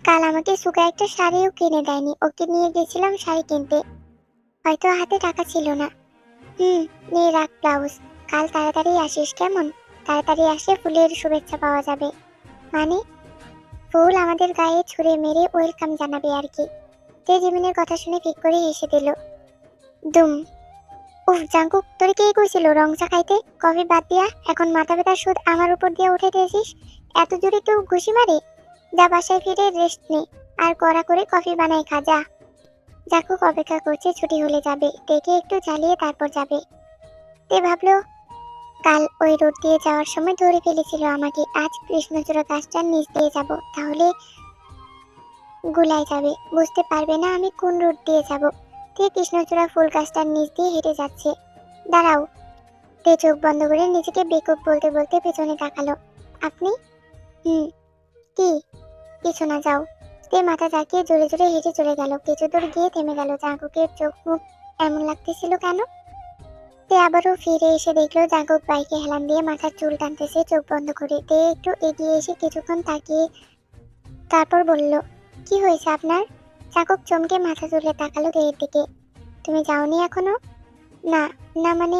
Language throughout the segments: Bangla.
কাল আমাকে সুগা একটা শাড়িও কিনে দেয়নি, ওকে নিয়ে গেছিলাম শাড়ি কিনতে, হয়তো হাতে টাকা ছিল না। হুম, নে রাখ ব্লাউজ। কাল তাড়াতাড়ি আসিস কেমন? তাড়াতাড়ি আসলে ফুলের শুভেচ্ছা পাওয়া যাবে। মানে? ফুল আমাদের গায়ে ছুঁড়ে মেরে ওয়েলকাম জানাবে আর কি। তে জিমিনের কথা শুনে ঠিক করে হেসে দিল। দুম। উফ জাঙ্কুক, তোর কে কইছিল রং চা খাইতে? কফি বাদ দিয়া এখন মাথা ব্যথার সুদ আমার উপর দিয়ে উঠে দিয়েছিস। এত জোরে কেউ ঘুষি মারে? যা বাসায় ফিরে রেস্ট নে, আর কড়া করে কফি বানাই খা যা। জাঙ্কুক অপেক্ষা করছে ছুটি হলে যাবে, তেকে একটু জ্বালিয়ে তারপর যাবে। তে ভাবলো কাল ওই রোড দিয়ে যাওয়ার সময় ধরে ফেলেছিল আমাকে, আজ কৃষ্ণচূড়া গাছটার নিচ দিয়ে যাব, তাহলে গুলাই যাবে, বুঝতে পারবে না আমি কোন রোড দিয়ে যাব। তে কৃষ্ণচূড়া ফুল গাছটার নিচ দিয়ে হেঁটে যাচ্ছে। দাঁড়াও। তে চোখ বন্ধ করে নিজেকে বেকুব বলতে বলতে পেছনে তাকালো। আপনি? হুম। কি? কিছু না, যাও। তে মাথা ঝাঁকিয়ে জোরে জোরে হেঁটে চলে গেল। কিছু দূর গিয়ে থেমে গেল। জাঙ্কুকের চোখ মুখ এমন লাগতেছিল কেন? তে আবারও ফিরে এসে দেখলো জাঙ্কুক বাইকে হেলান দিয়ে মাথার চুল টানতেছে চোখ বন্ধ করে। তে একটু এগিয়ে এসে কিছুক্ষণ তাকিয়ে তারপর বলল, কি হয়েছে আপনার? জাঙ্কুক চমকে মাথা তুলে তাকালো তের দিকে। তুমি যাওনি এখনো? না। না মানে,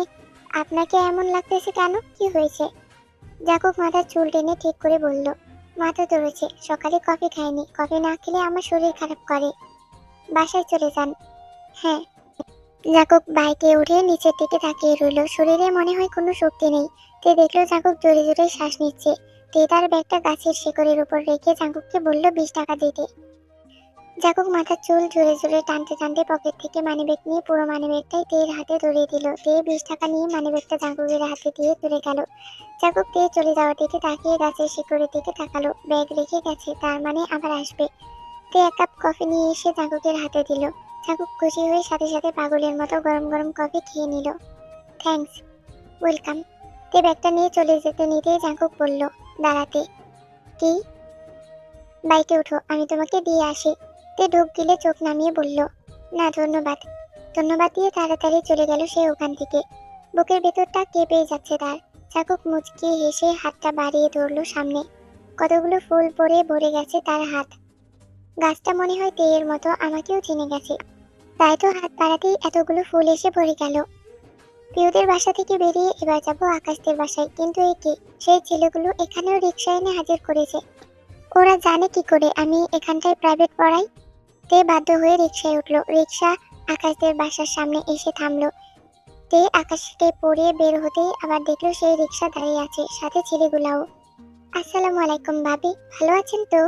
আপনাকে এমন লাগতেছে কেন, কি হয়েছে? জাঙ্কুক মাথার চুল টেনে ঠিক করে বলল, মাথা ধরেছে, সকালে কফি খাইনি, কফি না খেলে আমার শরীর খারাপ করে। বাসায় চলে যান। হ্যাঁ। জাঙ্কুক বাইকে উঠে নিচের দিকে তাকিয়ে রইল। শরীরে মনে হয় কোনো শক্তি নেই। তে দেখলো জাঙ্কুক জোরে জোরে শ্বাস নিচ্ছে। তে তার ব্যাগটা গাছের শিকড়ের উপর রেখে জাঙ্কুককে বলল 20 টাকা দিতে। জাঙ্কুক মাথার চুল জোরে জোরে টানতে টানতে পকেট থেকে মানিব্যাগ নিয়ে পুরো মানিব্যাগটাই তের হাতে ধরিয়ে দিল। তে 20 টাকা নিয়ে মানিব্যাগটা জাঙ্কুকের হাতে দিয়ে চলে গেল। জাঙ্কুক তে চলে যাওয়ার দিকে তাকিয়ে গাছের শিকড়ের দিকে তাকালো। ব্যাগ রেখে গেছে, তার মানে আবার আসবে। তে এক কাপ কফি নিয়ে এসে জাঙ্কুকের হাতে দিল। জাঙ্কুক খুশি হয়ে সাথে সাথে পাগলের মতো গরম গরম কফি খেয়ে নিল। থ্যাঙ্কস। ওয়েলকাম। তে ব্যাগটা নিয়ে চলে যেতে নিতেই জাঙ্কুক বলল, দাঁড়াতে। কি? বাইকে ওঠো, আমি তোমাকে দিয়ে আসি। তে ঢোক গিলে চোখ নামিয়ে বলল, না ধন্যবাদ। ধন্যবাদ দিয়ে তাড়াতাড়ি চলে গেল সে ওখান থেকে। বুকের ভেতরটা কেঁপে যাচ্ছে তার। জাঙ্কুক মুচকি হেসে হাতটা বাড়িয়ে ধরল সামনে। কতগুলো ফুল পরে ভরে গেছে তার হাত। গাছটা মনে হয় তেয়ের মতো আমাকেও চিনে গেছে, তাই তো হাত বাড়াতেই এতগুলো ফুল এসে ভরে গেল। প্রিয়দের বাসা থেকে বেরিয়ে এবার যাবো আকাশদের বাসায়, কিন্তু এ কি? সেই ছেলেগুলো এখানেও রিক্সা এনে হাজির করেছে। ওরা জানে কি করে আমি এখানটায় প্রাইভেট পড়াই? তে বাধ্য হয়ে রিক্সায় উঠলো। রিক্সা আকাশদের বাসার সামনে এসে থামলো। তে আকাশকে পড়িয়ে বের হতেই আবার দেখলো সেই রিক্সা দাঁড়িয়ে আছে, সাথে ছেলেগুলাও। আসসালামু আলাইকুম ভাবি, ভালো আছেন তো?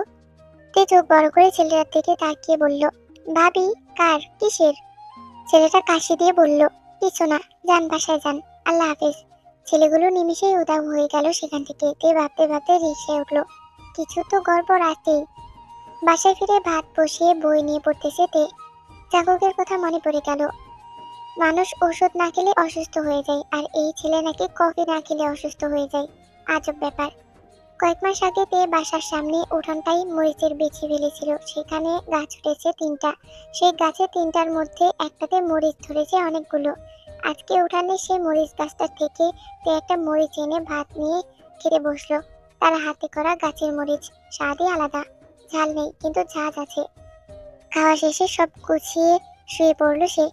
তে চোখ বড় করে ছেলেটার দিকে তাকিয়ে বলল, ভাবি? কার? কিসের? ছেলেটা কাশি দিয়ে বলল, কিছু না, যান বাসায় যান, আল্লাহ হাফেজ। ছেলেগুলো নিমিষেই উধাও হয়ে গেল সেখান থেকে। তে ভাবতে ভাবতে রিক্সায় উঠলো। কিছু তো গড়বড় আছেই। বাসায় ফিরে ভাত বসিয়ে বই নিয়ে পড়তেছে তে। জাঙ্কুকের কথা মনে পড়ে গেল। মানুষ ওষুধ না খেলে অসুস্থ হয়ে যায়, আর এই ছেলে নাকি কফি না খেলে অসুস্থ হয়ে যায়। আজব ব্যাপার। কয়েক মাস আগে তে বাসার সামনে উঠোনটাই মরিচের বিচি ফেলেছিল, সেখানে গাছ উঠেছে 3টা। সেই গাছে 3টার মধ্যে একটাতে মরিচ ধরেছে অনেকগুলো। আজকে উঠানে সেই মরিচ গাছটা থেকে তে একটা মরিচ এনে ভাত নিয়ে খেতে বসলো। তার হাতে করা গাছের মরিচ, স্বাদই আলাদা। ঝাল নেই, কিন্তু ঝাঁজ আছে। খাওয়া শেষে সব গুছিয়ে শুয়ে পড়লো সে।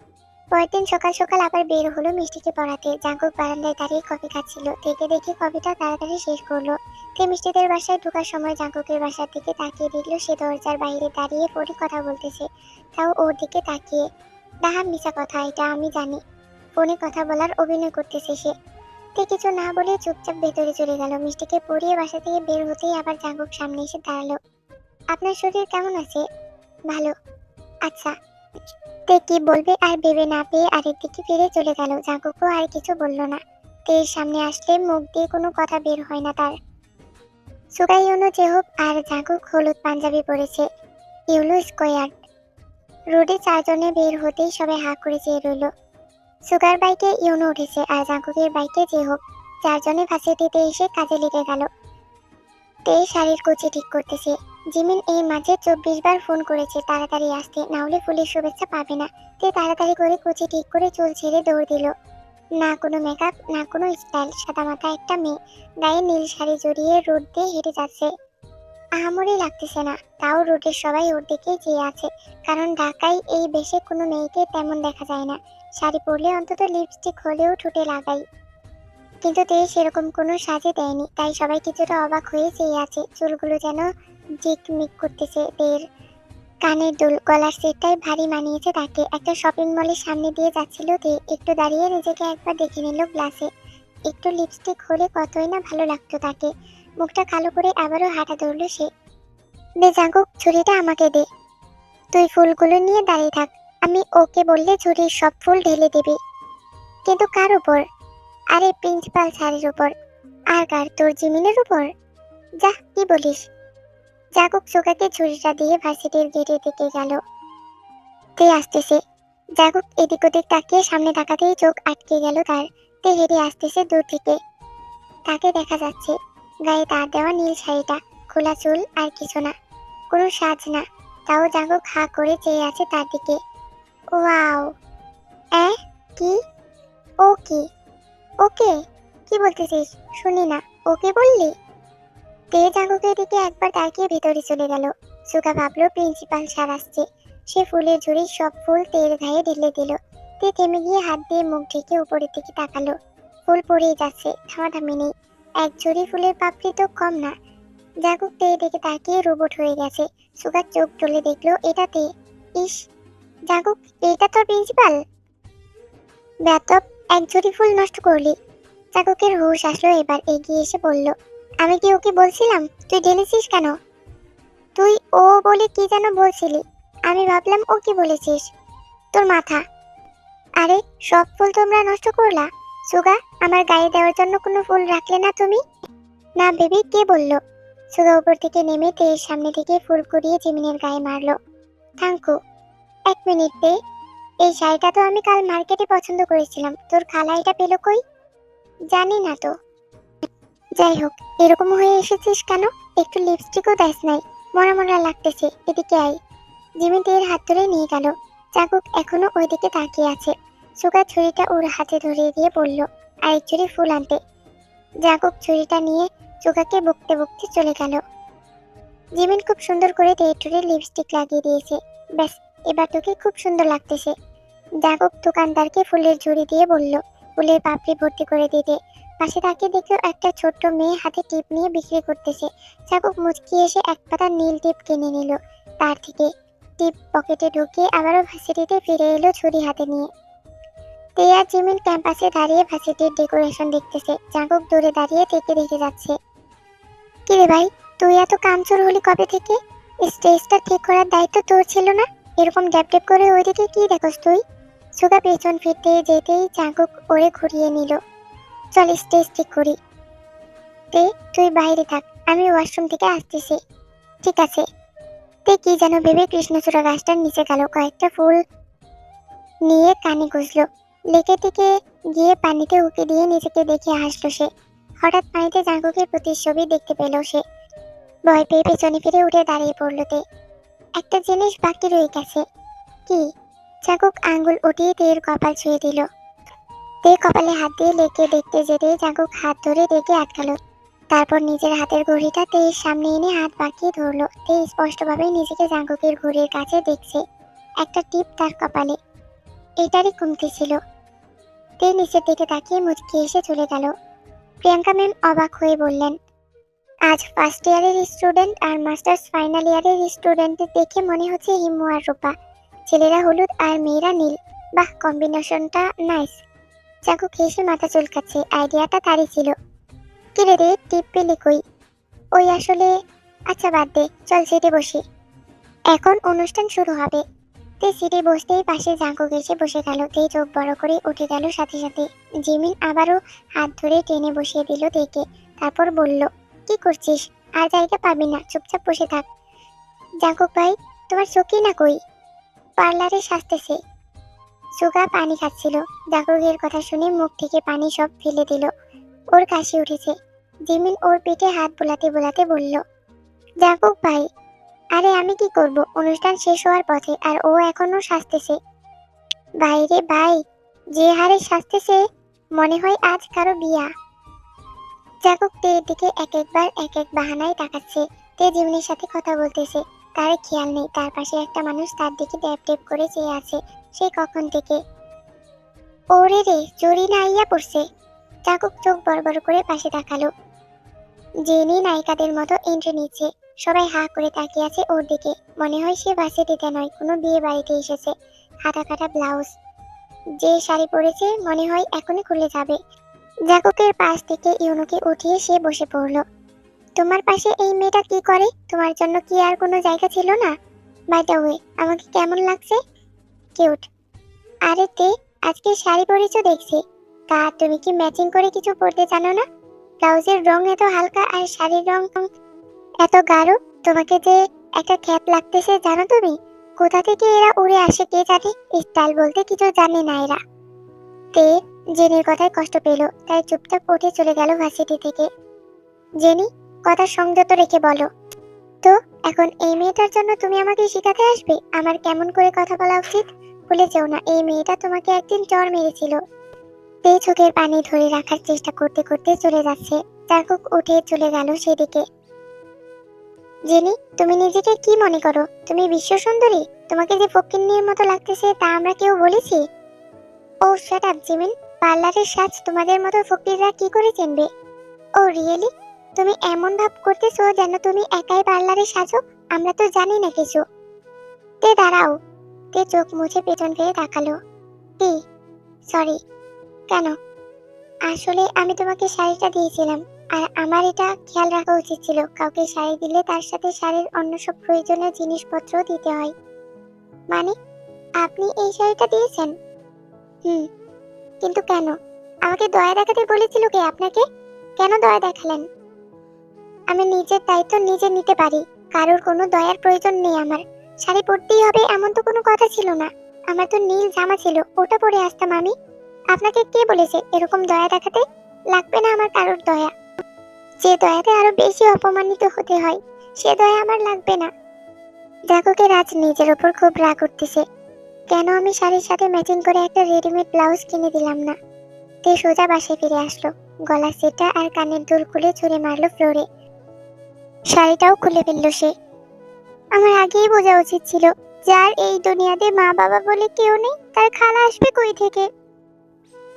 পরের দিন সকাল সকাল আবার বের হলো মিষ্টিকে পড়াতে। জাঙ্কুক বারান্দায় দাঁড়িয়ে কফি খাচ্ছিল। দেখে দেখে কফিটা তাড়াতাড়ি শেষ করলো। সে মিষ্টিদের বাসায় ঢোকার সময় জাঙ্কুকের বাসার দিকে তাকিয়ে দেখলো সে দরজার বাইরে দাঁড়িয়ে ফোনে কথা বলতেছে, তাও ওর দিকে তাকিয়ে। ডাহা মিশা কথা, এটা আমি জানি। ফোনে কথা বলার অভিনয় করতেছে সে। তে কিছু না বলে চুপচাপ ভেতরে চলে গেল। মিষ্টিকে পড়িয়ে বাসা থেকে বের হতেই আবার জাঙ্কুক সামনে এসে দাঁড়ালো। আপনার শরীর কেমন আছে? ভালো। আচ্ছা। তে কি বলবে আর ভেবে না পেয়ে আরেক দিকে ফিরে চলে গেল। জাঙ্কুকও আর কিছু বলল না। তের সামনে আসলে মুখ দিয়ে কোনো কথা বের হয় না তার। সুগা ইউনো চেহব আর জাঙ্কুক হলুদ পাঞ্জাবি পরেছে, ইউলো স্কোয়ার। রোডে 4 জনে বের হতেই সবাই হাঁ করে চেয়ে রইল। সুগার বাইকে ইউনো উঠেছে আর জাঙ্কুকের বাইকে চেহব। 4 জনে ভার্সিটিতে এসে কাজে লেগে গেল। তে শাড়ির কুচি ঠিক করতেছে। জিমিন এই মাঝে 24 বার ফোন করেছে তাড়াতাড়ি আসতে, না হলে ফুলের শুভেচ্ছা পাবে না। তে তাড়াতাড়ি করে কুচি ঠিক করে চুল ছেড়ে দৌড় দিল। না কোনো মেকআপ, না কোনো স্টাইল, সাদামাটা একটা মেয়ে গায়ে নীল শাড়ি জড়িয়ে রোড দিয়ে হেঁটে যাচ্ছে। আহামরি লাগতেছে না, তাও রোডের সবাই ওর দিকেই চেয়ে আছে, কারণ ঢাকায় এই বেশে কোনো মেয়েকে তেমন দেখা যায় না। শাড়ি পরলে অন্তত লিপস্টিক হলেও ঠোঁটে লাগাই, কিন্তু তে সেরকম কোনো সাজে দেয়নি, তাই সবাই কিছুটা অবাক হয়ে চেয়ে আছে। চুলগুলো যেন ঝিকমিক করতেছে তের, কানের দুল, গলার সেটটাই ভারী মানিয়েছে তাকে। একটা শপিং মলের সামনে দিয়ে যাচ্ছিল তে, একটু দাঁড়িয়ে নিজেকে একবার দেখে নিল গ্লাসে। একটু লিপস্টিক হলে কতই না ভালো লাগতো তাকে। মুখটা কালো করে আবারও হাঁটা ধরলো সে। দে জাঙ্কুক, ছুরিটা আমাকে দে। তুই ফুলগুলো নিয়ে দাঁড়িয়ে থাক, আমি ওকে বললে ঝুড়ির সব ফুল ঢেলে দেবে। কিন্তু কার উপর? আরে প্রিন্সিপাল স্যারের উপর। আর কার? তোর জিমিনের উপর? যা, কি বলিস? জাগুক সুগাকে ছুরিটা দিয়ে ভার্সিটির গেটের দিকে গেল। তে আসতেছে। জাগুক এদিক ওদিক তাকিয়ে সামনে তাকাতেই চোখ আটকে গেল তার। তে হেঁটে আসতেছে দূর থেকে, তাকে দেখা যাচ্ছে। গায়ে তার দেওয়া নীল শাড়িটা, খোলা চুল, আর কিছু না, কোনো সাজ না। তাও জাগুক হা করে চেয়ে আছে তার দিকে। ওয়াও! কি? ও কি? ওকে? কি বলতেছিস? শুনি না। ওকে বললি? তে জাগুকের দিকে একবার তাকিয়ে ভেতরে চলে গেল। সুগা ভাবলো প্রিন্সিপাল স্যার আসছে। সে ফুলের ঝুড়ির সব ফুল তের গায়ে ঢেলে দিল। তে থেমে গিয়ে হাত দিয়ে মুখ ঢেকে উপরের দিকে তাকালো। ফুল পড়েই যাচ্ছে, থামাথামি নেই। এক ঝুড়ি ফুলের পাপড়ি তো কম না। জাগুক তের দিকে তাকিয়ে রোবট হয়ে গেছে। সুগার চোখ তুলে দেখলো এটা তে। ইস, জাগুক, এটা তোর প্রিন্সিপাল? বেয়াদব, এক ঝুড়ি ফুল নষ্ট করলি। জাগুকের হুঁশ আসলো এবার, এগিয়ে এসে বলল, আমি কি ওকে বলছিলাম? তুই ঢেলেছিস কেন? তুই ও বলে কি যেন বলছিলি, আমি ভাবলাম ও কি বলেছিস। তোর মাথা। আরে, সব ফুল তোমরা নষ্ট করলা? সুগা, আমার গায়ে দেওয়ার জন্য কোনো ফুল রাখলে না তুমি? না বেবি, কে বললো? সুগা উপর থেকে নেমে তের সামনে থেকে ফুল কুড়িয়ে জিমিনের গায়ে মারলো। থ্যাংকু। এক মিনিট তে, এই শাড়িটা তো আমি কাল মার্কেটে পছন্দ করেছিলাম, তোর খালা এটা পেলো কই? জানি না তো। যাই হোক, এরকম হয়ে এসেছিস কেন? একটু লিপস্টিকও দেস নাই, মরা মরা লাগতেছে, এদিকে আয়। জিমি তের হাত ধরে নিয়ে গেল। চাকুক এখনো ওইদিকে তাকিয়ে আছে। সুগা ছুরিটা ওর হাতে ধরিয়ে দিয়ে বলল, আরেক ছুরি ফুল আনতে। জাকুক ছুরিটা নিয়ে সুগাকে বকতে বকতে চলে গেল। জিমিন খুব সুন্দর করে তের ঠোঁটে লিপস্টিক লাগিয়ে দিয়েছে। ব্যাস, এবার তোকে খুব সুন্দর লাগতেছে। জাকুক দোকানদারকে ফুলের ঝুড়ি দিয়ে বলল ফুলের পাপড়ি ভর্তি করে দিতে। পাশে তাকিয়ে দেখলো একটা ছোট্ট মেয়ে হাতে টিপ নিয়ে বিক্রি করতেছে। জাকুক মুচকি এসে এক পাতা নীল টিপ কিনে নিল তার থেকে। টিপ পকেটে ঢুকিয়ে আবারও ভার্সিটিতে ফিরে এলো ছুরি হাতে নিয়ে। তেয়া জিমিন ক্যাম্পাসে দাঁড়িয়ে ভার্সিটির ডেকোরেশন দেখতেছে। জাকুক দূরে দাঁড়িয়ে থেকে দেখে যাচ্ছে। কিরে ভাই, তুই এত কামচোর হলি কবে থেকে? স্টেজটা ঠিক করার দায়িত্ব তোর ছিল না? এরকম ড্যাপ ড্যাপ করে ওইদিকে কি দেখোস তুই? সুগা পেছন ফিরতে যেতেই জাগুক ওরে ঘুরিয়ে নিল। চল স্টেজ ঠিক করি। তে, তুই বাইরে থাক, আমি ওয়াশরুম থেকে আসতেছি। ঠিক আছে। তে কি যেন ভেবে কৃষ্ণচূড়া গাছটার নিচে গেল, কয়েকটা ফুল নিয়ে কানে গুজলো। লেকের দিকে গিয়ে পানিতে উকি দিয়ে নিজেকে দেখে হাসলো সে। হঠাৎ পানিতে জাগুকের প্রতিচ্ছবি দেখতে পেল সে। ভয় পেয়ে পেছনে ফিরে উঠে দাঁড়িয়ে পড়লো তে। একটা জিনিস বাকি রয়ে গেছে। কি? জাগুক আঙ্গুল উঠিয়ে তের কপাল ছুঁয়ে দিল। তে কপালে হাত দিয়ে লেকে দেখতে যেতে জাগুক হাত ধরে রেখে আটকালো। তারপর নিজের হাতের ঘড়িটা তের সামনে এনে হাত বাঁকিয়ে ধরলো। তে স্পষ্টভাবে নিজেকে জাগুকের ঘড়ির কাছে দেখছে। একটা টিপ তার কপালে, এটারই কমতি ছিল। তে নিচের দিকে তাকিয়ে মুচকি এসে চলে গেল। প্রিয়াঙ্কা ম্যাম অবাক হয়ে বললেন, আজ ফার্স্ট ইয়ারের স্টুডেন্ট আর মাস্টার্স ফাইনাল ইয়ারের স্টুডেন্টদের দেখে মনে হচ্ছে হিমু আর রূপা। ছেলেরা হলুদ আর মেয়েরা নীল। বাহ, কম্বিনেশনটা নাইস। জাগুক হেসে মাথা চুলকাচ্ছে, আইডিয়াটা তারই ছিল। কিরে রে, টিপ পেলে কই? ওই আসলে, আচ্ছা বাদ দে, চল সিটে বসি, এখন অনুষ্ঠান শুরু হবে। তে সিটে বসতেই পাশে জাগুক এসে বসে গেল। তে চোখ বড় করে উঠে গেল সাথে সাথে। জিমিন আবারও হাত ধরে টেনে বসিয়ে দিল তেকে। তারপর বলল, কি করছিস? আর জায়গা পাবি না, চুপচাপ বসে থাক। জাগুক ভাই, তোমার চোখই না কই? পার্লারে সাজতেছে। সুগা পানি খাচ্ছিল। জাগুকের কথা শুনে মুখ থেকে পানি সব ফেলে দিল। ওর কাশি উঠেছে। জিমিন ওর পিঠে হাত বোলাতে বোলাতে বলল, জাগুক ভাই, আরে আমি কি করব, অনুষ্ঠান শেষ হওয়ার পথে আর ও এখনো সাজতেছে। বাইরে ভাই, যে হারে সাজতেছে মনে হয় আজ কারো বিয়া। জাগুক তের দিকে এক একবার এক এক বাহানায় তাকাচ্ছে। তে জীবনের সাথে কথা বলতেছে, তার খেয়াল নেই তার পাশে একটা মানুষ তার দিকে ট্যাপ ট্যাপ করে চেয়ে আছে সেই কখন থেকে। ওরে রে, জরি না আইয়া পড়ছে। জাঙ্কুক চোখ বড় বড় করে পাশে তাকালো। জেনি নায়িকাদের মতো এন্ট্রি নিচ্ছে, সবাই হা করে তাকিয়ে আছে ওর দিকে। মনে হয় সে ভার্সিটিতে নয়, কোনো বিয়ে বাড়িতে এসেছে। হাতা কাটা ব্লাউজ, যে শাড়ি পরেছে মনে হয় এখনই খুলে যাবে। জাঙ্কুকের পাশ থেকে ইউনুকে উঠিয়ে সে বসে পড়ল। তোমার পাশে এই মেয়েটা কি করে? তোমার জন্য কি আর কোনো জায়গা ছিল না? বাই দ্য ওয়ে, আমাকে কেমন লাগছে? কিউট। আরে তে, আজকে শাড়ি পরেছো দেখছি। তা তুমি কি ম্যাচিং করে কিছু পরতে জানো না? ব্লাউজের রং এত হালকা আর শাড়ির রং এত গাঢ়। তোমাকে যে একটা খ্যাত লাগতেছে জানো তুমি? কোথা থেকে এরা উড়ে আসে কে জানে, স্টাইল বলতে কিছু জানে না এরা। তে জেনির কথায় কষ্ট পেল, তাই চুপচাপ উঠে চলে গেল ভার্সিটি থেকে। জেনি, কথা সংযত রেখে বলো তো, এখন এই মেয়েটার জন্য তুমি আমাকে শিখাতে আসবে আমার কেমন করে কথা বলা উচিত? ভুলে যেও না এই মেয়েটা তোমাকে একদিন চড় মেরেছিল। তে চোখের পানি ধরে রাখার চেষ্টা করতে করতে চলে যাচ্ছে। জাঙ্কুক উঠে চলে গেল সেদিকে। জেনি, তুমি নিজেকে কি মনে করো? তুমি বিশ্ব সুন্দরী? তোমাকে যে ফকিন্নির মতো লাগতেছে তা আমরা কেউ বলেছি? ও শাট আপ জিমিন, পার্লারের সাজ তোমাদের মতো ফকিররা কি করে চিনবে? ও রিয়েলি? তুমি এমন ভাব করতেছো যেন তুমি একাই পার্লারে সাজো, আমরা তো জানি না কিছু। তে দাঁড়াও। তে চোখ মুছে পেছন ফিরে তাকালো। কি? সরি। কেন? আসলে আমি তোমাকে শাড়িটা দিয়েছিলাম, আর আমার এটা খেয়াল রাখা উচিত ছিল। কাউকে শাড়ি দিলে তার সাথে শাড়ির অন্য সব প্রয়োজনীয় জিনিসপত্র দিতে হয়। মানে, আপনি এই শাড়িটা দিয়েছেন? হুম। কিন্তু কেন? আমাকে দয়া দেখাতে বলেছিল কে আপনাকে? কেন দয়া দেখালেন? আমি নিজের দায়িত্ব নিজে নিতে পারি, কারোর কোনো দয়ার প্রয়োজন নেই আমার। শাড়ি পরতেই হবে এমন তো কোনো কথা ছিল না। আমার তো নীল জামা ছিল, ওটা পরে আসতাম আমি। আপনাকে কে বলেছে এরকম দয়া দেখাতে? লাগবে না আমার কারোর দয়া। যে দয়াতে আরো বেশি অপমানিত হতে হয়, সে দয়া আমার লাগবে না। জাঙ্কুকের আজ নিজের ওপর খুব রাগ উঠতেছে। কেন আমি শাড়ির সাথে ম্যাচিং করে একটা রেডিমেড ব্লাউজ কিনে দিলাম না? তে সোজা বাসায় ফিরে আসলো। গলার সেটটা আর কানের দুল খুলে ছুঁড়ে মারলো ফ্লোরে। শাড়িটাও খুলে ফেললো সে। আমার আগেই বোঝা উচিত ছিল, যার এই দুনিয়াতে মা বাবা বলে কেউ নেই, তার খালা আসবে কই থেকে?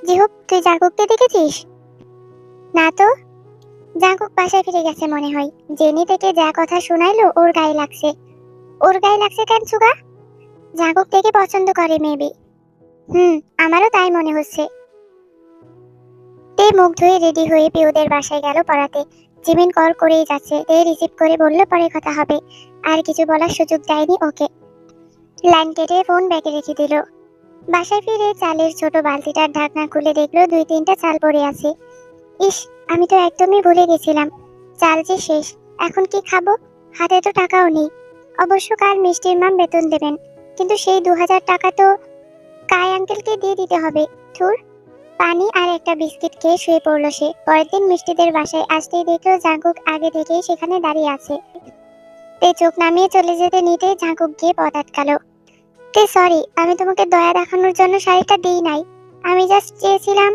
যে হোক, তুই জাঙ্কুককে দেখেছিস? না তো। জাঙ্কুক বাসায় ফিরে গেছে মনে হয়। জেনি থেকে যা কথা শোনাইলো ওর গায়ে লাগছে। ওর গায়ে লাগছে কেন সুগা? জাঙ্কুক থেকে পছন্দ করে মেবি। আমারও তাই মনে হচ্ছে। তে মুখ ধুয়ে রেডি হয়ে পিউদের বাসায় গেল পড়াতে। জিমিন কল করেই যাচ্ছে, তে রিসিভ করে বলল পরে কথা হবে। আর কিছু বলার সুযোগ দেয়নি ওকে। লাইন কেটে ফোন ব্যাগে রেখে দিল। বাসায় ফিরে চালের ছোট বালতিটার ঢাকনা খুলে দেখলো 2-3টা চাল পড়ে আছে। ইস, আমি তো একদমই ভুলে গেছিলাম, চাল যে শেষ। এখন কি খাবো? হাতে তো টাকাও নেই। অবশ্য কাল মিষ্টির মাম বেতন দেবেন, কিন্তু সেই 2000 টাকা তো কাই আঙ্কেলকে দিয়ে দিতে হবে। ধুর। পানি আর একটা বিস্কিট খেয়ে শুয়ে পড়লো সে। পরের দিন মিষ্টিদের বাসায় আসতেই দেখলো জাঙ্কুক আগে থেকেই সেখানে দাঁড়িয়ে আছে। তে চোখ নামিয়ে চলে যেতে নিতে জাঙ্কুক গিয়ে পথ আটকালো। তে সরি, আমি তোমাকে দয়া দেখানোর জন্য শাড়িটা দিই নাই, আমি জাস্ট চেয়েছিলাম।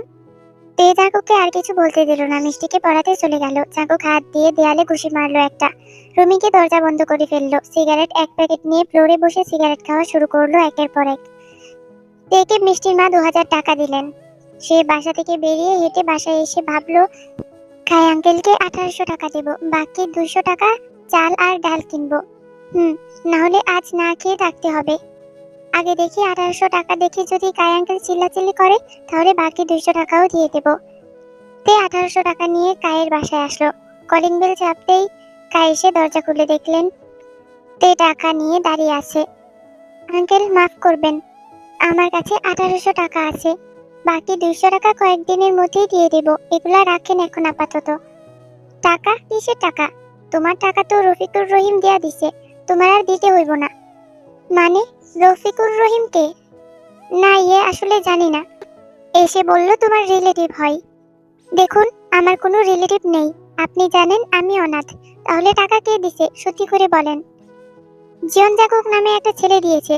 তে জাঙ্কুককে আর কিছু বলতে দিল না, মিষ্টিকে পড়াতে চলে গেল। জাঙ্কুক হাত দিয়ে দেয়ালে ঘুষি মারলো একটা। রুমিকে দরজা বন্ধ করে ফেললো। সিগারেট এক প্যাকেট নিয়ে ফ্লোরে বসে সিগারেট খাওয়া শুরু করলো একের পর এক। তেকে মিষ্টির মা 2000 টাকা দিলেন। সে বাসা থেকে বেরিয়ে হেঁটে বাসায় এসে ভাবলো খাই আঙ্কেলকে 1800 টাকা দেব, বাকি 200 টাকা চাল আর ডাল কিনবো। না হলে আজ না খেয়ে থাকতে হবে। আগে দেখি 1800 টাকা দেখে যদি কাই আঙ্কেল চিল্লাচিল্লি করে, তাহলে বাকি 200 টাকাও দিয়ে দেব। তে 1800 টাকা নিয়ে কায়ের বাসায় আসলো। কলিং বেল চাপতেই কাই এসে দরজা খুলে দেখলেন তে টাকা নিয়ে দাঁড়িয়ে আছে। আঙ্কেল মাফ করবেন, আমার কাছে 1800 টাকা আছে, বাকি 200 টাকা কয়েকদিনের মধ্যেই দিয়ে দেব, এগুলা রাখেন এখন আপাতত। টাকা? কিসের টাকা? তোমার টাকা তো রফিকুর রহিম দিয়া দিছে, তোমার আর দিতে হইব না। মানে, রফিকুর রহিম কে? না, আসলে জানি না। এসে বলল তোমার রিলেটিভ হয়। দেখুন, আমার কোনো রিলেটিভ নেই, আপনি জানেন আমি অনাথ। তাহলে টাকা কে দিছে সত্যি করে বলেন। জিয়ন জাঙ্কুক নামে একটা ছেলে দিয়েছে।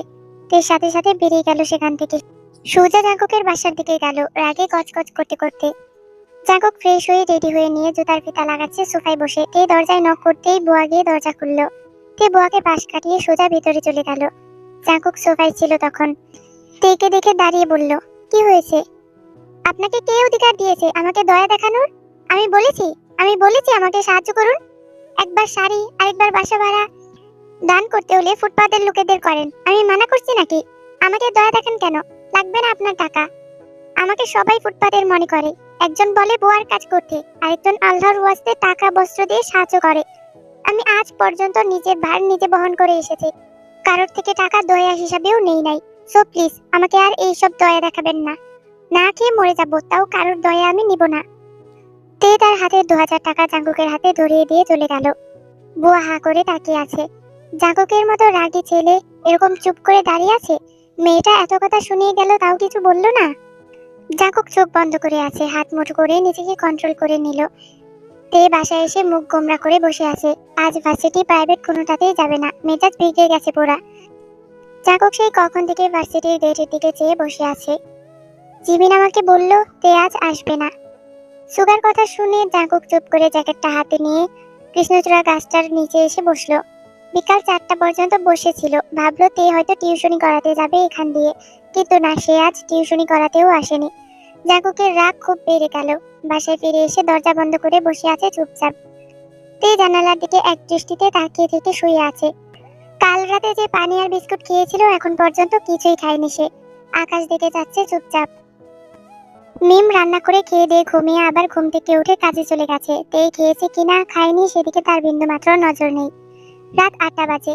এর সাথে সাথে বেরিয়ে গেল সেখান থেকে। সোজা জাঙ্কুকের বাসার দিকে গেল রাগে কচকচ করতে করতে। জাঙ্কুক ফ্রেশ হয়ে রেডি হয়ে নিয়ে জুতার ফিতা লাগাচ্ছে সোফায় বসে। তে দরজায় নক করতেই বুয়া গিয়ে দরজা খুললো। তে বুয়াকে পাশ কাটিয়ে সোজা ভিতরে চলে গেল। জাঙ্কুক সোফায় ছিল তখন। তেকে দেখে দাঁড়িয়ে বলল, কি হয়েছে? আপনাকে কে অধিকার দিয়েছে আমাকে দয়া দেখানোর? আমি বলেছি আমাকে সাহায্য করুন। একবার শাড়ি আরেকবার বাসা ভাড়া দান করতে হলে ফুটপাতের লোকেদের করেন, আমি মানা করছি নাকি? আমাকে দয়া দেখেন কেন? লাগবে না আপনার টাকা। আমাকে সবাই ফুটপাতের মনে করে। একজন বলে বুয়ার কাজ করতে, আরেকজন আল্লাহর ওয়াস্তে টাকা বস্ত্র দিয়ে সাহায্য করে। আমি আজ পর্যন্ত নিজের ভার নিজে বহন করে এসেছি, কারোর থেকে টাকা দয়া হিসাবেও নেই নাই। সো প্লিজ আমাকে আর এইসব দয়া দেখাবেন না। না খেয়ে মরে যাবো, তাও কারোর দয়া আমি নিব না। তে তার হাতে 2000 টাকা জাঙ্কুকের হাতে ধরিয়ে দিয়ে চলে গেল। বুয়া হা করে তাকিয়ে আছে। জাঙ্কুকের মতো রাগী ছেলে এরকম চুপ করে দাঁড়িয়ে আছে। মেয়েটা এত কথা শুনিয়ে গেল তাও কিছু বলল না। জাঙ্কুক চোখ বন্ধ করে আছে, হাত মুঠো করে নিজেকে কন্ট্রোল করে নিল। তে বাসায় এসে মুখ গোমরা করে বসে আছে। আজ ভার্সিটি প্রাইভেট কোনোটাতেই যাবে না, মেজাজ বিগড়ে গেছে পুরা। জাঙ্কুক সেই কখন থেকে ভার্সিটির গেটের দিকে চেয়ে বসে আছে। জিমিন আমাকে বলল তে আজ আসবে না। সুগার কথা শুনে জাঙ্কুক চুপ করে জ্যাকেটটা হাতে নিয়ে কৃষ্ণচূড়া গাছটার নিচে এসে বসলো। বিকাল 4টা পর্যন্ত বসেছিল, ভাবলো তে হয়তো টিউশনি করাতে যাবে এখান দিয়ে, কিন্তু না, সে আজ টিউশনি করাতেও আসেনি। জাঙ্কুকের রাগ খুব বেড়ে গেল। বাসায় ফিরে এসে দরজা বন্ধ করে বসে আছে চুপচাপ। তে জানালার দিকে এক দৃষ্টিতে তাকিয়ে থেকে শুয়ে আছে। কাল রাতে যে পানি আর বিস্কুট খেয়েছিল এখন পর্যন্ত কিছুই খায়নি সে। আকাশ দেখে যাচ্ছে চুপচাপ। মিম রান্না করে খেয়ে দিয়ে ঘুমিয়ে আবার ঘুম থেকে উঠে কাজে চলে গেছে। তেই খেয়েছে কিনা খায়নি সেদিকে তার বিন্দুমাত্র নজর নেই। রাত 8টা বাজে।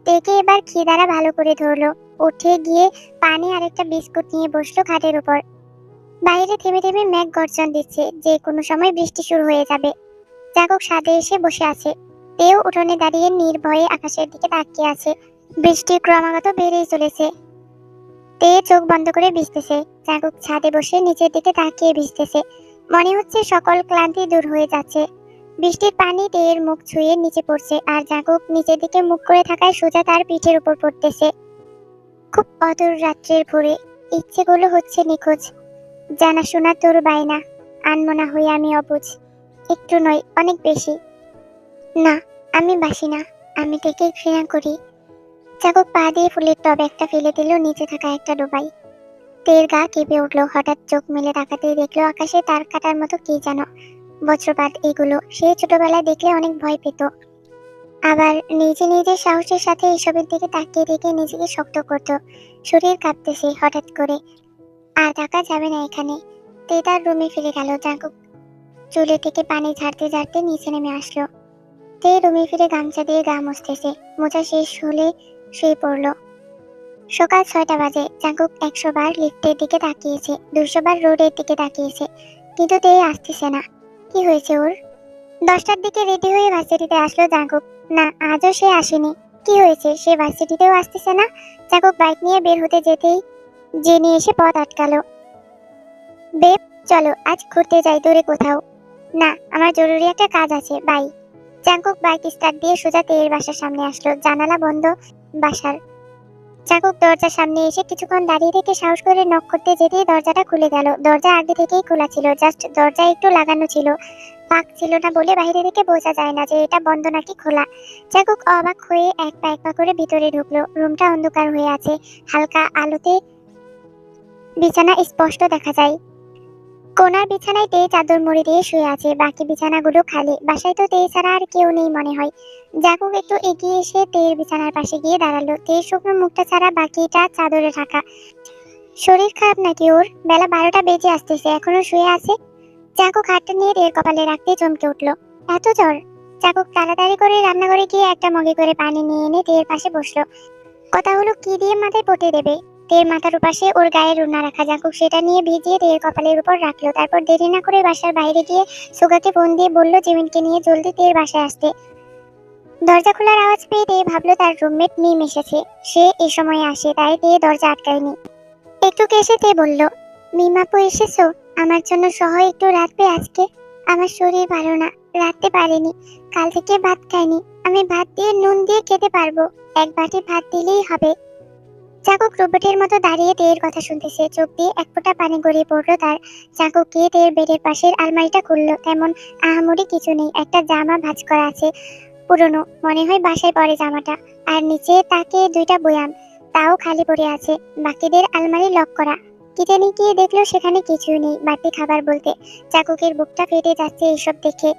তেকে এবার খিদারা ভালো করে ধরলো। উঠে গিয়ে পানি আর একটা বিস্কুট নিয়ে বসলো খাটের উপর। বাইরে থেমে থেমে মেঘ গর্জন দিচ্ছে, যে কোনো সময় বৃষ্টি শুরু হয়ে যাবে। জাগক ছাদে এসে বসে আছে। তেও উঠোনে দাঁড়িয়ে নির্ভয়ে আকাশের দিকে তাকিয়ে আছে। বৃষ্টি ক্রমাগত বেড়েই চলেছে। তে চোখ বন্ধ করে ভিজতেছে। জাগক ছাদে বসে নিচের দিকে তাকিয়ে ভিজতেছে। মনে হচ্ছে সকল ক্লান্তি দূর হয়ে যাচ্ছে। বৃষ্টির পানি তেয়ের মুখ ছুঁয়ে নিচে পড়ছে, আর জাগক নিচের দিকে মুখ করে থাকায় সোজা তার পিঠের উপর পড়তেছে। খুব অদূর রাত্রের ভোরে ইচ্ছেগুলো হচ্ছে নিখোঁজ। জানাশোনা তোর বায়না, আনমনা হয়ে আমি অবুঝ। একটু নয়, অনেক বেশি। না, আমি বাসি না, আমি থেকে ঘৃণা করি। জাগক পা দিয়ে ফুলের টব একটা ফেলে দিল নিচে থাকা একটা ডোবাই। তের গা কেঁপে উঠলো। হঠাৎ চোখ মেলে তাকাতেই দেখলো আকাশে তার কাটার মতো কি যেন বজ্রপাত। এগুলো সে ছোটবেলায় দেখলে অনেক ভয় পেত। আবার নিজে নিজে সাহসের সাথে এসবের দিকে তাকিয়ে দেখে নিজেকে শক্ত করত। শরীর কাঁপতেছে হঠাৎ করে। আর থাকা যাবে না এখানে। তে তার রুমে ফিরে গেল। জাগক চুলে থেকে পানি ঝাড়তে ঝাড়তে নিচে নেমে আসলো। তে রুমে ফিরে গামছা দিয়ে গা মুছতেছে। মোছা শেষ হলে শুয়ে পড়লো। সকাল 6টা বাজে। জাঙ্কুক 100 বার লিফটের দিকে তাকিয়েছে, 200 বার রোডের দিকে তাকিয়েছে, কিন্তু তে আসতেছে না। কি হয়েছে ওর? 10টার দিকে রেডি হয়ে ভার্সিটিতে আসলো জাঙ্কুক। না, আজও সে আসেনি। কি হয়েছে, সে ভার্সিটিতেও আসতেছে না? জাঙ্কুক বাইক নিয়ে বের হতে যেতেই জেনি এসে পথ আটকালো। বেব, চলো আজ ঘুরতে যাই দূরে কোথাও। না, আমার জরুরি একটা কাজ আছে, বাই। জাঙ্কুক বাইক স্টার্ট দিয়ে সোজা তেয়ের বাসার সামনে আসলো। জানালা বন্ধ বাসার। জাঙ্কুক দরজার সামনে এসে কিছুক্ষণ দাঁড়িয়ে থেকে সাহস করে নক করতে যেতেই দরজাটা খুলে গেল। দরজা আগে থেকেই খোলা ছিল, জাস্ট দরজা একটু লাগানো ছিল। ফাঁক ছিল না বলে বাইরে থেকে বোঝা যায় না যে এটা বন্ধ নাকি খোলা। জাঙ্কুক অবাক হয়ে এক পা করে ভিতরে ঢুকলো। রুমটা অন্ধকার হয়ে আছে। হালকা আলোতে বিছানা স্পষ্ট দেখা যায়। কোনার বিছানায় তে চাদর মুড়ি দিয়ে শুয়ে আছে, বাকি বিছানাগুলো খালি। বাসায় তো তে ছাড়া আর কেউ নেই মনে হয়। জাঙ্কুক একটু এগিয়ে এসে তের বিছানার পাশে গিয়ে দাঁড়ালো। তের শুকনো মুখটা ছাড়া বাকিটা চাদরে ঢাকা। শরীর খারাপ নাকি ওর? বেলা 12টা বেজে আসতেছে, এখনো শুয়ে আছে। জাঙ্কুক হাতটা নিয়ে তের কপালে রাখতে চমকে উঠলো। এত জ্বর? জাঙ্কুক তাড়াতাড়ি করে রান্নাঘরে গিয়ে একটা মগে করে পানি নিয়ে এনে তের পাশে বসলো। কথা হলো কি দিয়ে মাথায় পটে দেবে। তের মাথার উপাশে ওর গায়ে রুনা রাখা। জাঙ্কুক সেটা নিয়ে ভিজিয়ে তের কপালের উপর রাখলো। তারপর দেরি না করে বাসার বাইরে গিয়ে সুগাকে ফোন দিয়ে বলল জিমিনকে নিয়ে জলদি তের বাসায় আসতে। দরজা খোলার আওয়াজ পেয়ে তে ভাবলো তার রুমমেট মিম এসেছে। সে এ সময় আসে, তাই তে দরজা আটকায়নি। একটু কেসে তে বলল, মিম আপু এসেছো? আমার জন্য সহ একটু রাখবে আজকে? আমার শরীর ভালো না, রাখতে পারিনি। কাল থেকে ভাত খাইনি। আমি ভাত দিয়ে নুন দিয়ে খেতে পারবো। এক বাটি ভাত দিলেই হবে। চাকুক রোবটের মতো দাঁড়িয়ে তেয়ের কথা শুনতেছে, চোখ দিয়ে এক ফোঁটা পানি গড়িয়ে পড়লো তার। চাকুক গিয়ে তেয়ের বেডের পাশের আলমারিটা খুললো। তেমন আহামরি কিছু নেই, একটা জামা ভাঁজ করা আছে, পুরনো, মনে হয় বাসায় পরে জামাটা। আর নিচে তাকে দুইটা বয়াম, তাও খালি পড়ে আছে। বাকিদের আলমারি লক করা। কিচেনে গিয়ে দেখলো সেখানে কিছুই নেই, বাড়তি খাবার বলতে। চাকুকের বুকটা ফেটে যাচ্ছে এইসব দেখে।